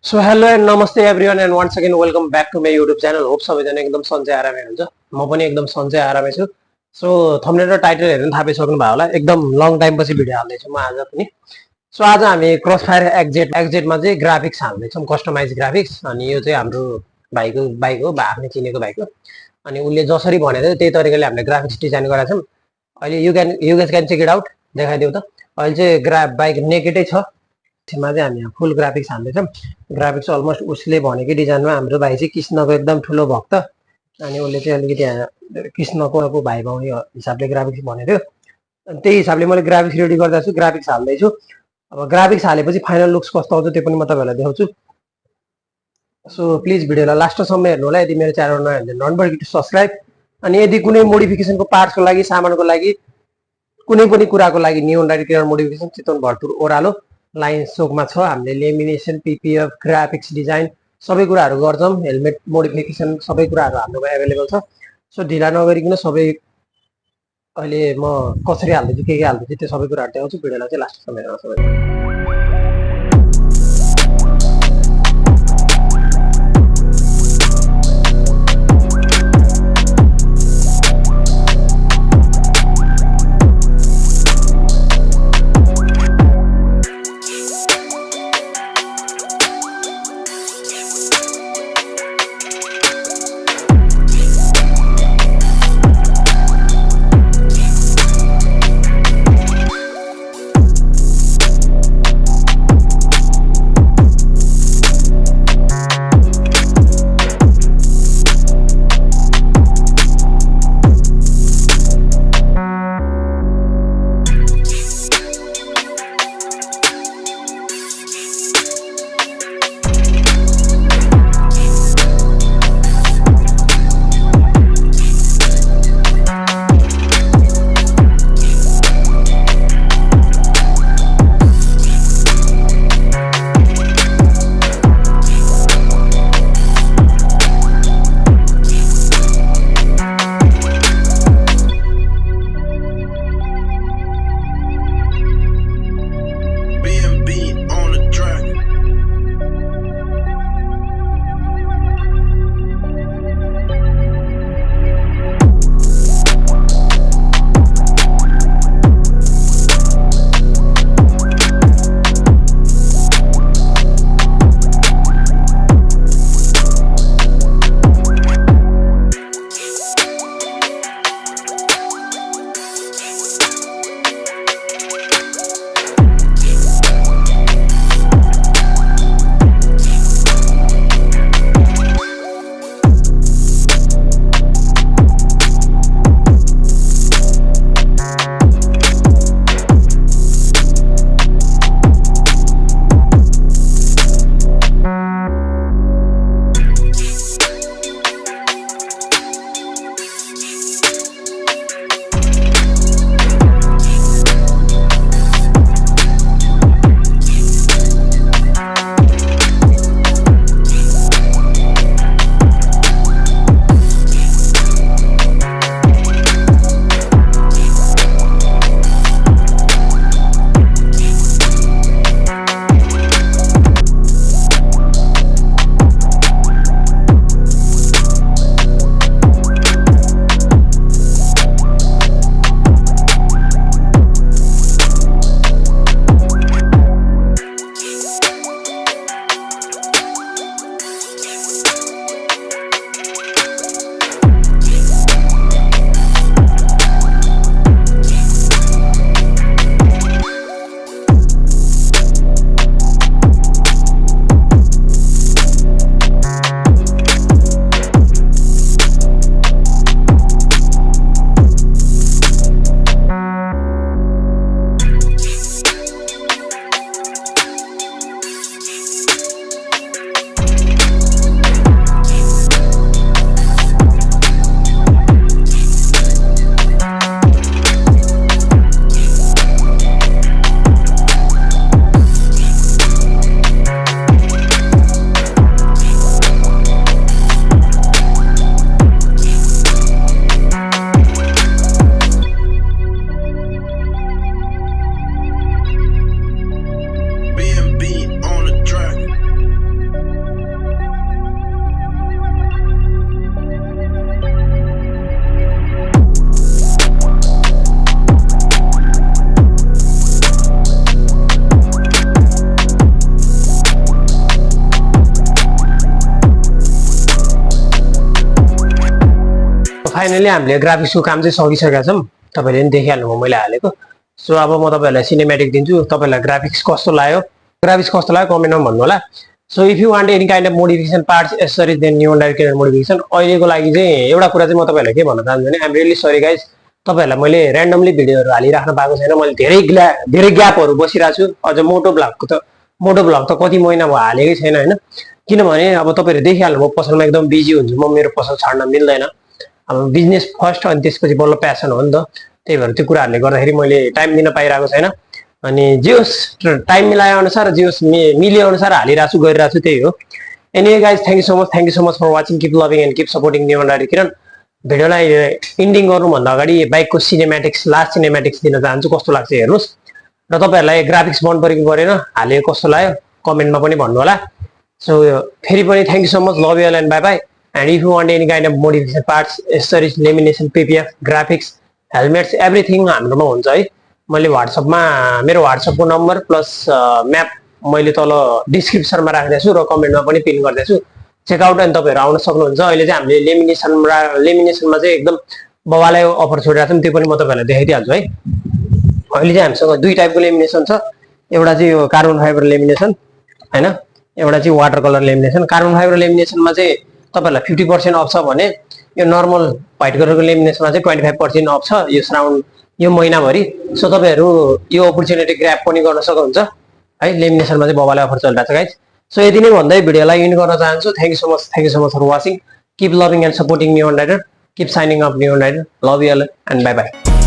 So hello and नमस्ते everyone and once again welcome back to my YouTube channel. Hope सबैजना एकदम सन्चै आरामै हुन्छ। म पनि एकदम सन्चै आरामै छु। सो थम्बनेल र टाइटल हेरेर थाहा पाइसक्नु भयो होला, एकदम लङ टाइम पछि भिडियो हाल्दैछु म आज पनि। सो आज हामी क्रसफायर एक्जेटमा चाहिँ ग्राफिक्स हाल्दैछौँ, कस्टमाइज ग्राफिक्स। अनि यो चाहिँ हाम्रो भाइको बाइक हो, आफ्नै चिनेको बाइक हो। अनि उसले जसरी भनेको थियो त्यही तरिकाले हामीले ग्राफिक्स डिजाइन गरेका छौँ। अहिले you guys can check it out. देखाइदेऊ त। अहिले चाहिँ बाइक नेकेटै छ, त्यसमा चाहिँ हामी फुल ग्राफिक्स हाल्दैछौँ। ग्राफिक्स अलमोस्ट उसले भनेकै डिजाइनमा। हाम्रो भाइ चाहिँ कृष्णको एकदम ठुलो भक्त, अनि उसले चाहिँ अलिकति कृष्णको भाइ भाउने हिसाबले ग्राफिक्स भनेको थियो। अनि त्यही हिसाबले मैले ग्राफिक्स रेडी गर्दा छु, ग्राफिक्स हाल्दैछु। अब ग्राफिक्स हालेपछि फाइनल लुक्स कस्तो आउँछ त्यो पनि म तपाईँहरूलाई देखाउँछु। सो प्लिज भिडियोलाई लास्टसम्म हेर्नु होला। यदि मेरो च्यानल नयाँ भने डोन्ट फर्गेट टु सब्सक्राइब। अनि यदि कुनै मोडिफिकेसनको पार्ट्सको लागि, सामानको लागि, कुनै पनि कुराको लागि new director modification Chitwan Bharatpur ओह्रालो लाइन चोकमा छ। हामीले लेमिनेसन, पिपिएफ, ग्राफिक्स डिजाइन सबै कुराहरू गर्छौँ। हेलमेट मोडिफिकेसन सबै कुराहरू हाम्रोमा एभाइलेबल छ। सो ढिला नगरिकन सबै अहिले म कसरी हाल्दैछु, के हाल्दैछु त्यो सबै कुराहरू देखाउँछु। भिडियोलाई चाहिँ लास्टसम्म हेर्नु सबै। फाइनली हामीले ग्राफिक्सको काम चाहिँ सकिसकेका छौँ तपाईँले पनि देखिहाल्नुभयो मैले हालेको सो अब म तपाईँहरूलाई सिनेमेटिक दिन्छु तपाईँलाई ग्राफिक्स कस्तो लाग्यो कमेन्टमा भन्नु होला so if you want any kind of modification parts यसरी देन न्यू डाइरेक्ट मोडिफिकेसन अहिलेको लागि चाहिँ एउटा कुरा चाहिँ म तपाईँहरूलाई के भन्न चाहन्छु भने आइम रियली सरी गाइज तपाईँहरूलाई मैले ऱ्यान्डमली भिडियोहरू हालिराख्न पाएको छैन मैले धेरै ग्यापहरू बसिरहेको छु अझ मोटो ब्लग त कति महिना भयो हालेकै छैन होइन किनभने अब तपाईँहरू देखिहाल्नुभयो पसलमा एकदम बिजी हुन्छु म मेरो पसल छाड्न मिल्दैन अब बिजनेस फर्स्ट अनि त्यसपछि बल्ल प्यासन हो नि त त्यही भएर त्यो कुराहरूले गर्दाखेरि मैले टाइम दिन पाइरहेको छैन अनि जे होस् टाइम मिलाए अनुसार जे होस् मिले अनुसार हालिरहेको छु गरिरहेको छु त्यही हो anyway guys thank you so much for watching keep loving and keep supporting new direct Kiran भिडियोलाई इन्डिङ गर्नुभन्दा अगाडि बाइकको लास्ट सिनेमेटिक्स दिन चाहन्छु कस्तो लाग्छ हेर्नुहोस् र तपाईँहरूलाई ग्राफिक्स मन परेको परेन हालेको कस्तो लाग्यो कमेन्टमा पनि भन्नु होला सो फेरि पनि thank you so much love you and bye bye and if you want any kind of modification parts accessories lamination PPF graphics helmets everything हाम्रोमा हुन्छ है मैले मेरो वाट्सएपको नम्बर प्लस म्याप मैले तल डिस्क्रिप्सनमा राखिदिएको छु र कमेन्टमा पनि पिन गरिदिएको छु चेकआउट अनि तपाईँहरू आउन सक्नुहुन्छ अहिले चाहिँ हामीले लेमिनेसनमा चाहिँ एकदम बबालाई अफर छोडिरहेको छौँ त्यो पनि म तपाईँहरूलाई देखाइदिइहाल्छु है अहिले चाहिँ हामीसँग दुई टाइपको लेमिनेसन छ एउटा चाहिँ यो कार्बन फाइबर लेमिनेसन होइन एउटा चाहिँ water colour lamination carbon fibre लेमिनेसनमा चाहिँ तपाईँहरूलाई 50% अफ छ भने यो नर्मल व्हाइट कलरको लेमिनेसनमा चाहिँ 25% अफ छ यो महिनाभरि सो तपाईँहरू यो अपर्च्युनिटी ग्र्याब पनि गर्न सक्नुहुन्छ है लेमिनेसनमा चाहिँ बबालाई अफर चलिरहेको छ गाइज सो यति नै भन्दै भिडियोलाई इन्ड गर्न चाहन्छु thank you so much for watching keep loving and supporting new rider keep signing up new rider love you and bye by